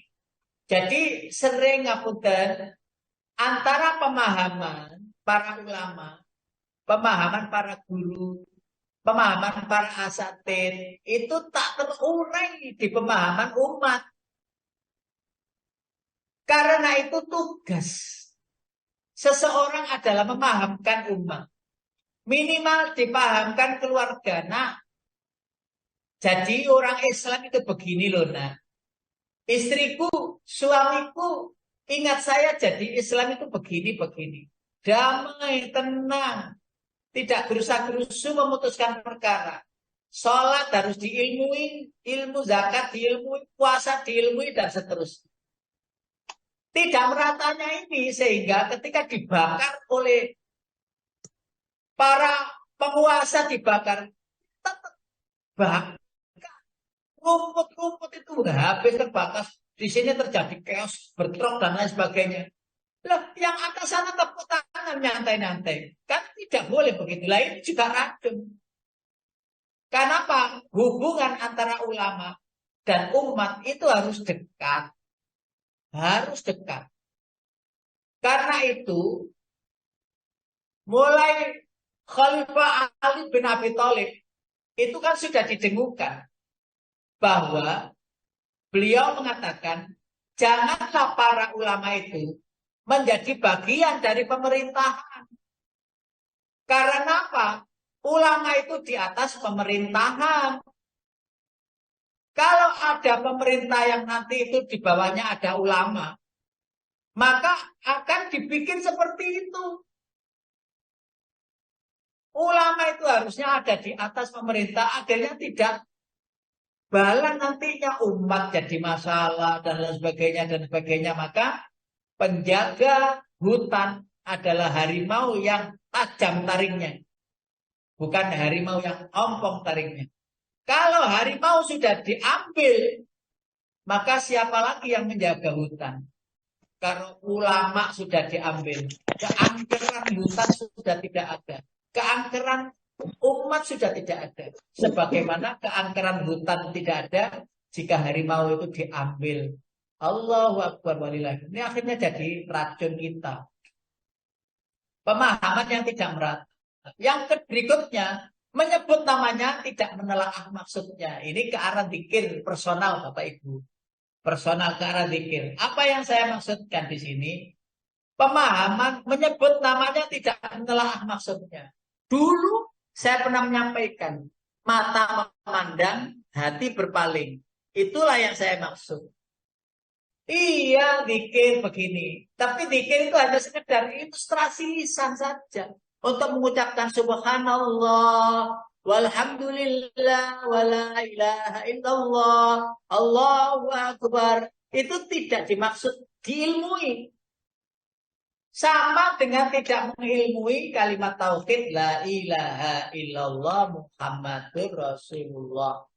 Jadi sering ngapunten antara pemahaman para ulama, pemahaman para guru, pemahaman para asatid itu tak terurai di pemahaman umat. Karena itu tugas seseorang adalah memahamkan umat. Minimal dipahamkan keluarga. Nah, jadi orang Islam itu begini loh, nak. Istriku, suamiku, ingat saya jadi Islam itu begini. Damai, tenang. Tidak gerusa-gerusu memutuskan perkara. Sholat harus diilmui, ilmu zakat diilmui, puasa diilmui, dan seterusnya. Tidak meratanya ini sehingga ketika dibakar oleh para penguasa tetap bakar. Rumput-rumput itu habis terbakar di sini terjadi chaos, bentrok dan lain sebagainya. Loh, yang atas sana tepuk tangan nyantai-nyantai. Kan tidak boleh begitu. Lah ini juga racun. Kenapa? Hubungan antara ulama dan umat itu harus dekat. Harus dekat. Karena itu, mulai Khalifah Ali bin Abi Thalib itu kan sudah didengukan bahwa beliau mengatakan janganlah para ulama itu menjadi bagian dari pemerintahan. Karena apa? Ulama itu di atas pemerintahan. Kalau ada pemerintah yang nanti itu di bawahnya ada ulama, maka akan dibikin seperti itu. Ulama itu harusnya ada di atas pemerintah, akhirnya tidak bala nantinya umat jadi masalah dan lain sebagainya. Maka penjaga hutan adalah harimau yang tajam taringnya, bukan harimau yang ompong taringnya. Kalau harimau sudah diambil, maka siapa lagi yang menjaga hutan? Kalau ulama sudah diambil, keangkeran hutan sudah tidak ada. Keangkeran umat sudah tidak ada. Sebagaimana keangkeran hutan tidak ada jika harimau itu diambil. Allahu Akbar walillah. Ini akhirnya jadi racun kita. Pemahaman yang tidak merata. Yang berikutnya, menyebut namanya tidak menelaah maksudnya. Ini ke arah zikir personal Bapak Ibu. Personal ke arah zikir. Apa yang saya maksudkan di sini? Pemahaman menyebut namanya tidak menelaah maksudnya. Dulu saya pernah menyampaikan, mata memandang, hati berpaling. Itulah yang saya maksud. Iya, zikir begini. Tapi zikir itu hanya sekedar ilustrasi lisan saja. Untuk mengucapkan subhanallah, walhamdulillah, wala ilaha illallah, Allahu Akbar. Itu tidak dimaksud diilmui. Sama dengan tidak mengilmui kalimat tauhid la ilaha illallah Muhammadur Rasulullah.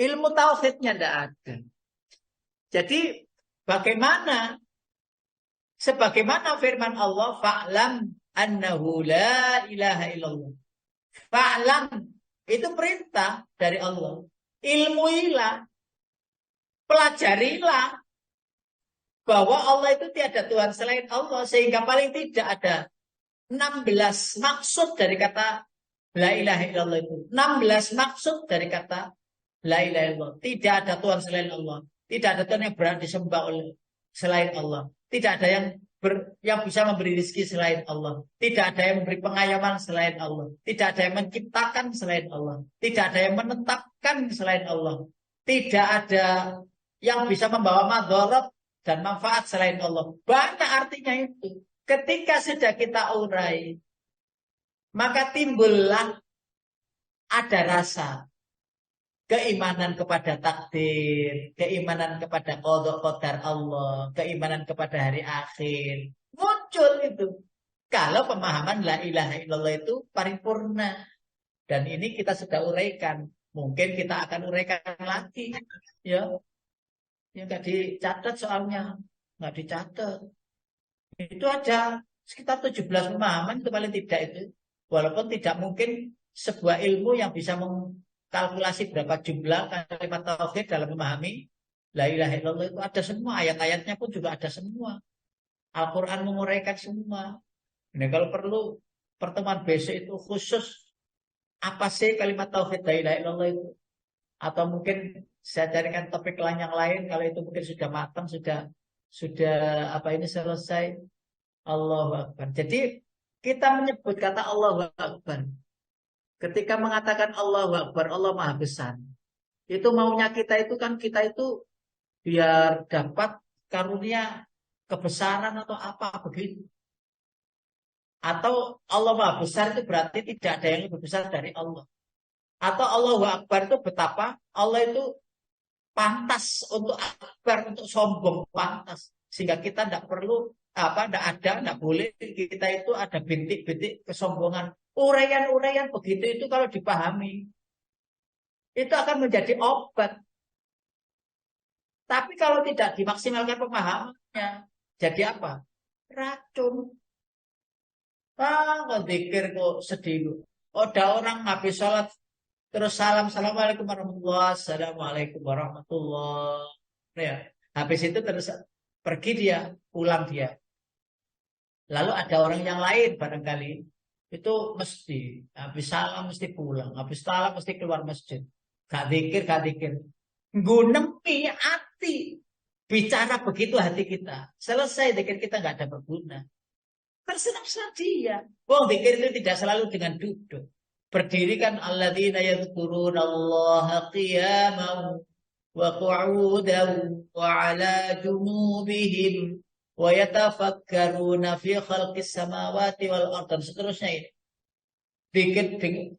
Ilmu tauhidnya tidak ada. Jadi bagaimana? Sebagaimana firman Allah, fa'lam annahu la ilaha illallah. Fa'lam itu perintah dari Allah. Ilmuilah, pelajarilah bahwa Allah itu tiada Tuhan selain Allah, sehingga paling tidak ada 16 maksud dari kata la ilaha illallah itu. 16 maksud dari kata la ilaha illallah. Tidak ada Tuhan selain Allah. Tidak ada Tuhan yang berhak disembah oleh selain Allah. Tidak ada yang bisa memberi rezeki selain Allah. Tidak ada yang memberi pengayoman selain Allah. Tidak ada yang menciptakan selain Allah. Tidak ada yang menetapkan selain Allah. Tidak ada yang bisa membawa madarat dan manfaat selain Allah. Banyak artinya itu. Ketika sudah kita urai, maka timbullah ada rasa keimanan kepada takdir, keimanan kepada qada qadar Allah, keimanan kepada hari akhir. Muncul itu. Kalau pemahaman la ilaha illallah itu paripurna. Dan ini kita sudah uraikan. Mungkin kita akan uraikan lagi. Ya. Yang nggak dicatat soalnya. Nggak dicatat. Itu ada sekitar 17 pemahaman itu paling tidak itu. Walaupun tidak mungkin sebuah ilmu yang bisa kalkulasi berapa jumlah kalimat tauhid dalam memahami la ilaha illallah itu ada semua, ayat-ayatnya pun juga ada semua. Al-Quran menguraikan semua. Ini kalau perlu pertemuan besok itu khusus apa sih kalimat tauhid la ilaha illallah itu, atau mungkin saya carikan topik lain yang lain kalau itu mungkin sudah matang, sudah apa ini selesai. Allahu Akbar. Jadi kita menyebut kata Allahu Akbar. Ketika mengatakan Allahu Akbar, Allah Maha Besar. Itu maunya kita itu kan, kita itu biar dapat karunia kebesaran atau apa begitu. Atau Allah Maha Besar itu berarti tidak ada yang lebih besar dari Allah. Atau Allahu Akbar itu betapa Allah itu pantas untuk akbar, untuk sombong, pantas. Sehingga kita tidak perlu tidak boleh kita itu ada bintik-bintik kesombongan. Uraian-uraian begitu itu kalau dipahami, itu akan menjadi obat. Tapi kalau tidak dimaksimalkan pemahamannya, jadi apa? Racun. Kok zikir kok sedih. Ada orang habis sholat terus salam, assalamualaikum warahmatullahi wabarakatuh, assalamualaikum warahmatullahi. Ya, habis itu terus pergi dia, pulang dia. Lalu ada orang yang lain barangkali itu mesti habis salam mesti pulang, habis salam mesti keluar masjid. Gak zikir. Gunepi hati. Bicara begitu hati kita. Selesai zikir kita gak ada berguna. Terserah dia. Wong zikir itu tidak selalu dengan duduk. Berdiri kan alladzina yadhkuruna Allah qiyaman wa qu'udan wa 'ala junubihim wa yatafakkaruna fi khalqis samawati wal ardh dan seterusnya ini.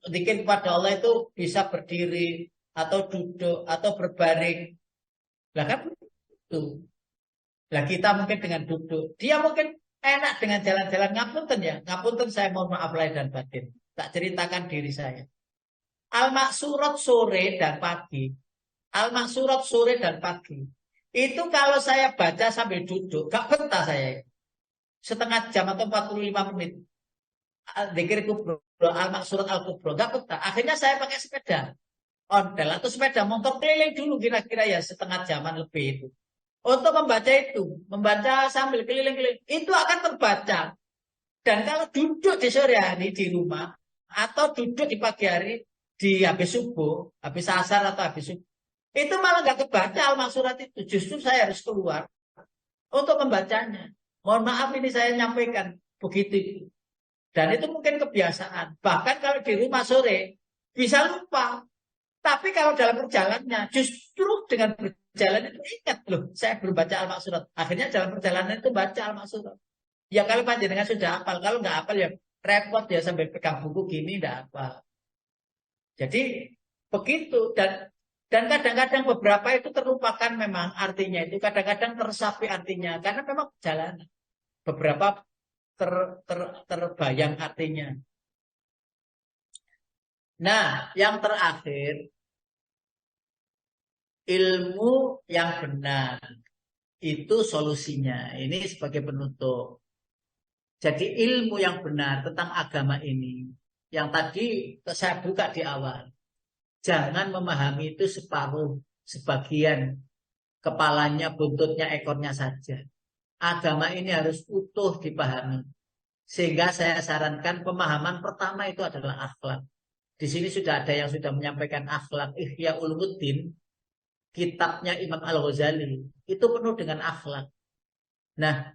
Zikir kepada Allah itu bisa berdiri atau duduk atau berbaring. Lah kan itu. Lah kita mungkin dengan duduk. Dia mungkin enak dengan jalan-jalan. Ngapunten ya. Ngapunten saya mohon maaf lahir dan batin. Tak ceritakan diri saya. Al-Maksurat sore dan pagi. Al-Maksurat sore dan pagi. Itu kalau saya baca sambil duduk. Gak betah saya. Setengah jam atau 45 menit. Zikir kubro. Al-Maksurat al-kubro. Gak betah. Akhirnya saya pakai sepeda. Ondel atau sepeda motor keliling dulu kira-kira ya setengah jaman lebih itu. Untuk membaca itu, membaca sambil keliling-keliling, itu akan terbaca. Dan kalau duduk di sore hari di rumah, atau duduk di pagi hari, di habis subuh, habis asar atau habis subuh, itu malah nggak kebaca al-maksurat itu. Justru saya harus keluar untuk membacanya. Mohon maaf ini saya nyampaikan begitu. Dan itu mungkin kebiasaan. Bahkan kalau di rumah sore, bisa lupa. Tapi kalau dalam perjalanannya, justru dengan berjalan itu ingat loh, saya belum baca al-maksurat. Akhirnya dalam perjalanan itu baca al-maksurat. Ya kalau panjenengan sudah hafal, kalau nggak hafal ya repot ya sambil pegang buku gini nggak hafal. Jadi begitu dan kadang-kadang beberapa itu terlupakan memang artinya itu, kadang-kadang tersapi artinya karena memang perjalanan. Beberapa terbayang artinya. Nah, yang terakhir ilmu yang benar itu solusinya. Ini sebagai penutup. Jadi ilmu yang benar tentang agama ini yang tadi saya buka di awal. Jangan memahami itu separuh, sebagian, kepalanya, buntutnya, ekornya saja. Agama ini harus utuh dipahami. Sehingga saya sarankan pemahaman pertama itu adalah akhlak. Di sini sudah ada yang sudah menyampaikan akhlak Ihya Ulumuddin. Kitabnya Imam Al-Ghazali itu penuh dengan akhlak. Nah,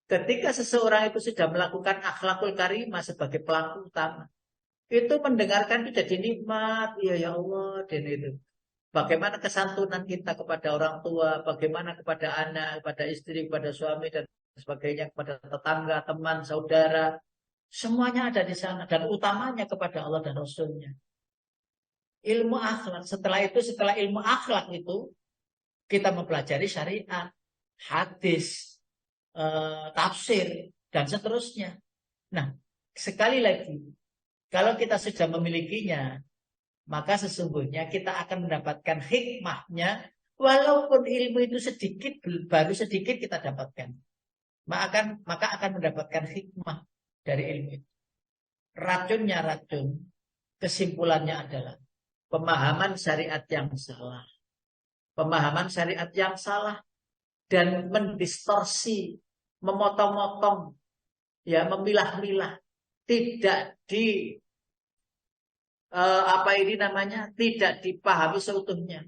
ketika seseorang itu sudah melakukan akhlakul karimah sebagai pelaku utama, itu mendengarkan itu jadi nikmat. Ya Allah, dan itu. Bagaimana kesantunan kita kepada orang tua, bagaimana kepada anak, kepada istri, kepada suami dan sebagainya, kepada tetangga, teman, saudara, semuanya ada di sana dan utamanya kepada Allah dan Rasulnya. Ilmu akhlak. Setelah ilmu akhlak itu kita mempelajari syariat, hadis, tafsir dan seterusnya. Nah, sekali lagi, kalau kita sudah memilikinya, maka sesungguhnya kita akan mendapatkan hikmahnya, walaupun ilmu itu sedikit, baru sedikit kita dapatkan. Maka akan mendapatkan hikmah dari ilmu itu. Racunnya racun, kesimpulannya adalah pemahaman syariat yang salah. Pemahaman syariat yang salah dan mendistorsi, memotong-motong, ya memilah-milah, tidak tidak dipahami seutuhnya.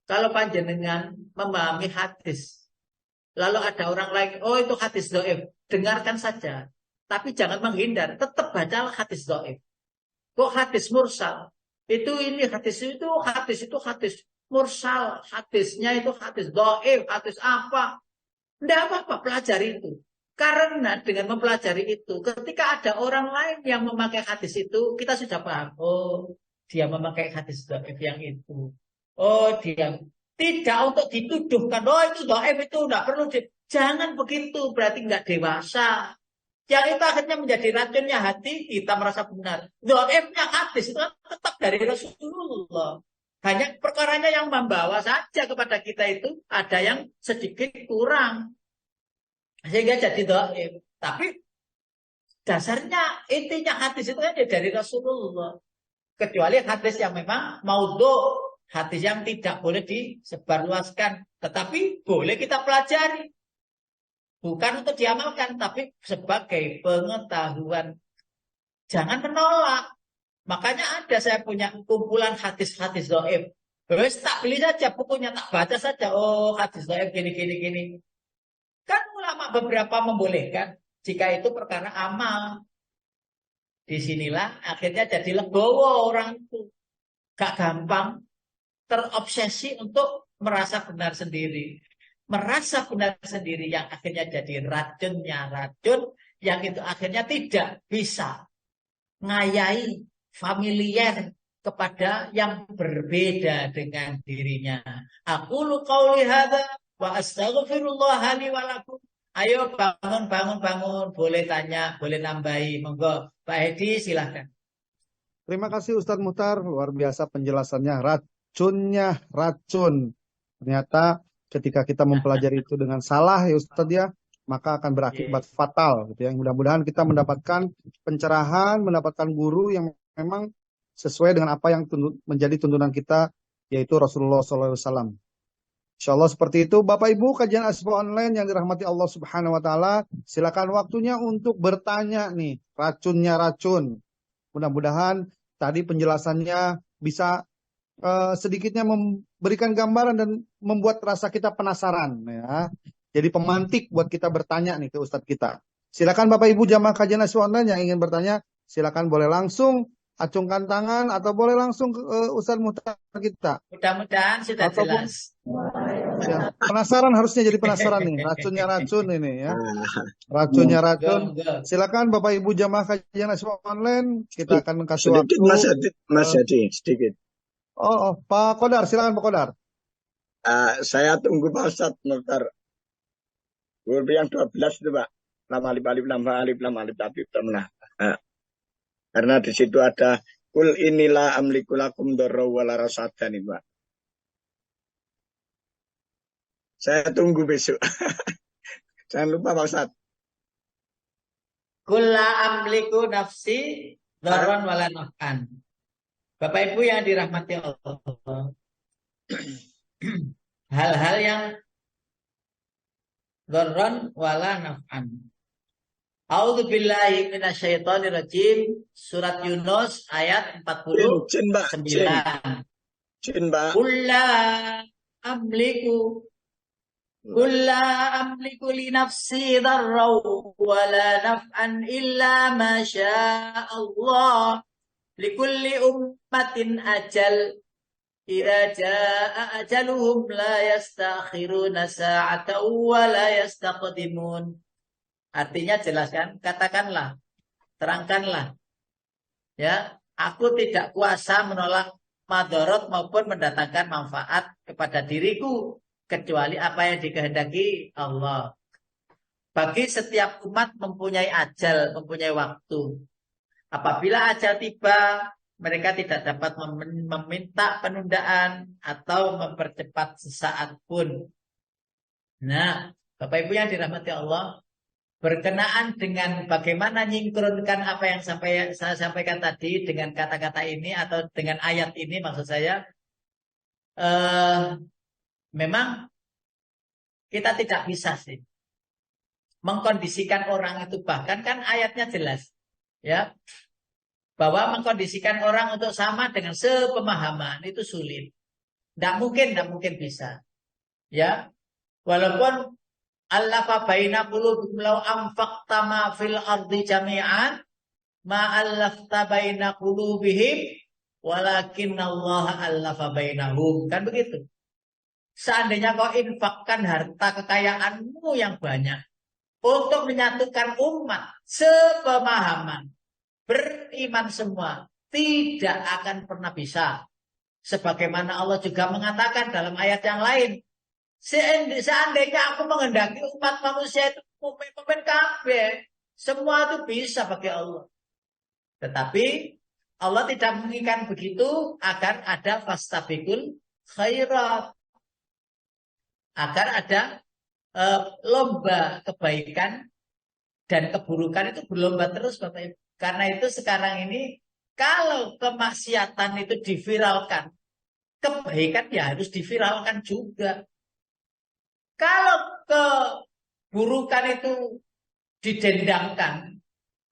Kalau panjenengan memahami hadis, lalu ada orang lain, oh itu hadis dhaif, dengarkan saja, tapi jangan menghindar, tetap bacalah hadis dhaif. Kok hadis mursal? Ini hadis itu hadis mursal, hadisnya itu hadis dhaif, hadis apa? Tidak apa-apa, pelajari itu. Karena dengan mempelajari itu, ketika ada orang lain yang memakai hadis itu, kita sudah paham. Oh, dia memakai hadis dhaif yang itu. Oh, dia tidak untuk dituduhkan. Oh, itu dhaif itu tidak perlu. Jangan begitu, berarti nggak dewasa. Yang itu akhirnya menjadi racunnya hati, kita merasa benar. Dhaifnya hadis itu tetap dari Rasulullah. Hanya perkaranya yang membawa saja kepada kita itu ada yang sedikit kurang. Sehingga jadi dhaif. Tapi dasarnya intinya hadis itu kan dari Rasulullah. Kecuali hadis yang memang maudhu, hadis yang tidak boleh disebarluaskan. Tetapi boleh kita pelajari. Bukan untuk diamalkan, tapi sebagai pengetahuan. Jangan menolak. Makanya ada saya punya kumpulan hadis-hadis dhaif. Wes tak beli saja bukunya, tak baca saja. Oh, hadis dhaif gini. Kan ulama beberapa membolehkan jika itu perkara amal. Disinilah akhirnya jadi legowo orang itu. Gak gampang terobsesi untuk merasa benar sendiri. Merasa benar sendiri yang akhirnya jadi racunnya racun, yang itu akhirnya tidak bisa ngayai familiar kepada yang berbeda dengan dirinya. Aku lu qauli hadza wa astaghfirullah li wa lakum. Ayo bangun. Boleh tanya, boleh nambahi. Monggo, Pak Hedi silahkan. Terima kasih Ustadz Muhtar, luar biasa penjelasannya. Racunnya racun. Ternyata ketika kita mempelajari itu dengan salah ya Ustadz ya, maka akan berakibat fatal gitu ya. Mudah-mudahan kita mendapatkan pencerahan, mendapatkan guru yang memang sesuai dengan apa yang menjadi tuntunan kita, yaitu Rasulullah SAW. Insya Allah seperti itu. Bapak Ibu, kajian Asma Online yang dirahmati Allah Subhanahu Wa Taala, silakan waktunya untuk bertanya nih. Racunnya racun. Mudah-mudahan tadi penjelasannya bisa sedikitnya memberikan gambaran dan membuat rasa kita penasaran ya. Jadi pemantik buat kita bertanya nih ke Ustadz kita. Silakan Bapak Ibu jamaah kajian Asma Online yang ingin bertanya, silakan boleh langsung acungkan tangan atau boleh langsung ke Ustadz Muhtar kita. Mudah-mudahan sudah jelas. Ya, penasaran harusnya jadi penasaran nih. Racunnya racun ini ya. Racunnya racun. Silakan Bapak Ibu jamaah kajian Asma Online, kita akan kasih waktu. Mas Hadi, sedikit. Oh, Pak Kodar, silakan Pak Kodar. Saya tunggu Pak Ustadz Muhtar. Huruf yang 12 itu Pak. Lam alif tapi pernah. Karena di situ ada kul inilah amliku lakum darra wala rasada nih Pak. Saya tunggu besok. Jangan lupa Pak Ustadz. Kul la amliku nafsi darran wala naf'an. Bapak Ibu yang dirahmati Allah. Hal-hal yang darran wala naf'an. A'udzu billahi minasyaitonir rajim. Surat Yunus ayat 49. Jin, Mbak. Kulla amliku li nafsi darraw wala naf'an illa ma syaa Allah. Likulli ummatin ajal. Idza jaa ajaluhum la yastakhiruna sa'atan wa la yastaqdimun. Artinya jelaskan, katakanlah, terangkanlah. Ya, aku tidak kuasa menolak madorot maupun mendatangkan manfaat kepada diriku kecuali apa yang dikehendaki Allah. Bagi setiap umat mempunyai ajal, mempunyai waktu. Apabila ajal tiba, mereka tidak dapat meminta penundaan atau mempercepat sesaat pun. Nah, Bapak Ibu yang dirahmati Allah, berkenaan dengan bagaimana nyingkronkan apa yang saya sampaikan tadi dengan kata-kata ini atau dengan ayat ini maksud saya, memang kita tidak bisa sih mengkondisikan orang itu, bahkan kan ayatnya jelas ya bahwa mengkondisikan orang untuk sama dengan sepemahaman itu sulit, tidak mungkin bisa ya, walaupun allafa baina qulubikum law anfaqta ma fil ardi jami'an ma allafta baina qulubihim walakinnallaha allafa bainahum. Kan begitu. Seandainya kau infakkan harta kekayaanmu yang banyak untuk menyatukan umat sepemahaman, beriman semua, tidak akan pernah bisa. Sebagaimana Allah juga mengatakan dalam ayat yang lain, seandainya aku menghendaki umat manusia itu mukmin kabeh, semua itu bisa bagi Allah. Tetapi Allah tidak menginginkan begitu agar ada fastabiqul khairat. Agar ada lomba kebaikan dan keburukan itu berlomba terus Bapak Ibu. Karena itu sekarang ini kalau kemaksiatan itu diviralkan, kebaikan ya harus diviralkan juga. Kalau keburukan itu didendangkan,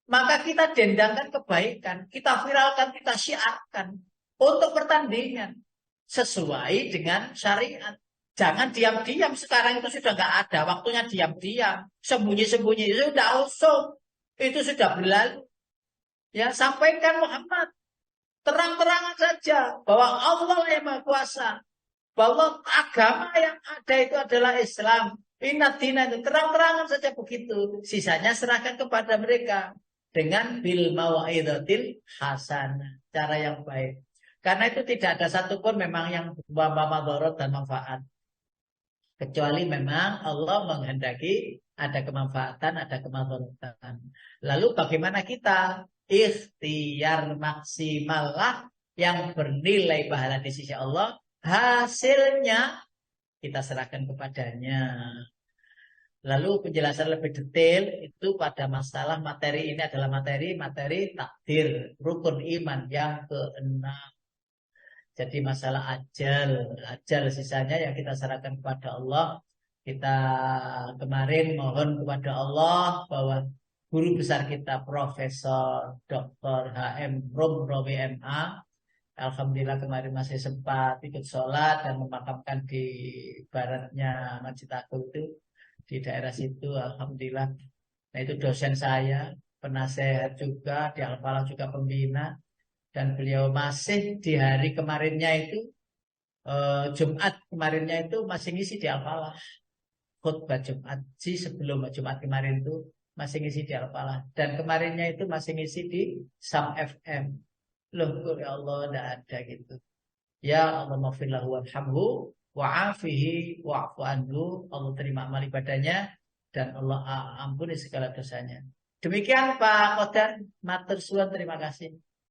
maka kita dendangkan kebaikan, kita viralkan, kita syiarkan untuk pertandingan sesuai dengan syariat. Jangan diam-diam, sekarang itu sudah nggak ada waktunya diam-diam, sembunyi-sembunyi, sudah usung, itu sudah berlalu. Ya, sampaikan Muhammad, terang-terangan saja bahwa Allah yang Maha Kuasa, bahwa agama yang ada itu adalah Islam. Inna dina itu terang-terangan saja begitu. Sisanya serahkan kepada mereka dengan bil mau'izatil hasanah, cara yang baik. Karena itu tidak ada satupun memang yang membawa madarat dan manfaat. Kecuali memang Allah menghendaki ada kemanfaatan, ada kemadaratan. Lalu bagaimana kita? Ikhtiar maksimal lah yang bernilai pahala di sisi Allah. Hasilnya kita serahkan kepadanya. Lalu penjelasan lebih detail itu pada masalah materi ini adalah materi takdir, rukun iman yang ke-6. Jadi masalah ajal sisanya yang kita serahkan kepada Allah. Kita kemarin mohon kepada Allah bahwa guru besar kita Profesor Dr. H.M. Rawi MA, alhamdulillah kemarin masih sempat ikut sholat dan memakamkan di baratnya Masjid Agung itu di daerah situ, alhamdulillah. Nah itu dosen saya, penasehat juga di Al-Falah, juga pembina, dan beliau masih di hari kemarinnya itu Jumat kemarinnya itu masih ngisi di Al-Falah, khutbah Jumat sebelum Jumat kemarin itu masih ngisi di Al-Falah, dan kemarinnya itu masih ngisi di Sam FM. Loh, ya Allah, tidak ada gitu. Ya Allah, maghfirlahu warhamhu wa'afihi wa'fu anhu. Allah terima amal ibadahnya dan Allah ampuni segala dosanya. Demikian Pak Qodar, matur suwun, terima kasih.